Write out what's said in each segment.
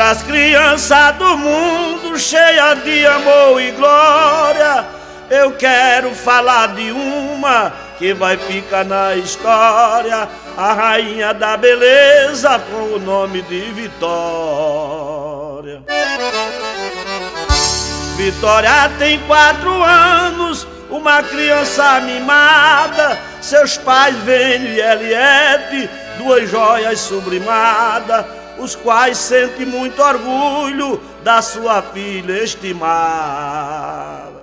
Das crianças do mundo cheia de amor e glória, eu quero falar de uma que vai ficar na história, a rainha da beleza com o nome de Vitória. Vitória tem 4 anos, uma criança mimada. Seus pais Vênio e Eliette, 2 joias sublimadas, os quais sentem muito orgulho da sua filha estimada.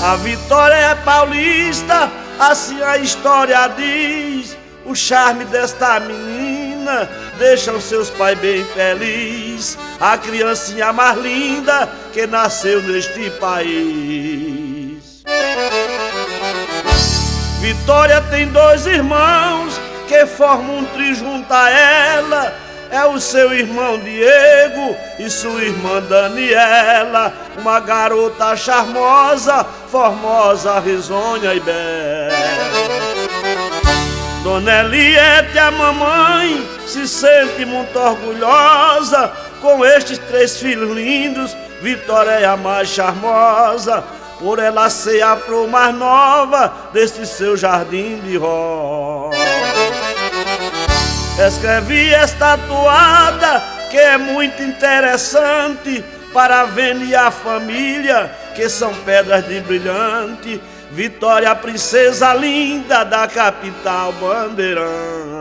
A Vitória é paulista, assim a história diz. O charme desta menina deixa os seus pais bem felizes. A criancinha mais linda que nasceu neste país. Vitória tem 2 irmãos que formam um trio junto a ela. É o seu irmão Diego e sua irmã Daniela, uma garota charmosa, formosa, risonha e bela. Dona Eliette, a mamãe, se sente muito orgulhosa. Com estes 3 filhos lindos, Vitória é a mais charmosa, por ela ser a flor mais nova desse seu jardim de rosa. Escrevi esta toada que é muito interessante para a Vênio e a família, que são pedras de brilhante. Vitória, princesa linda da capital bandeirante.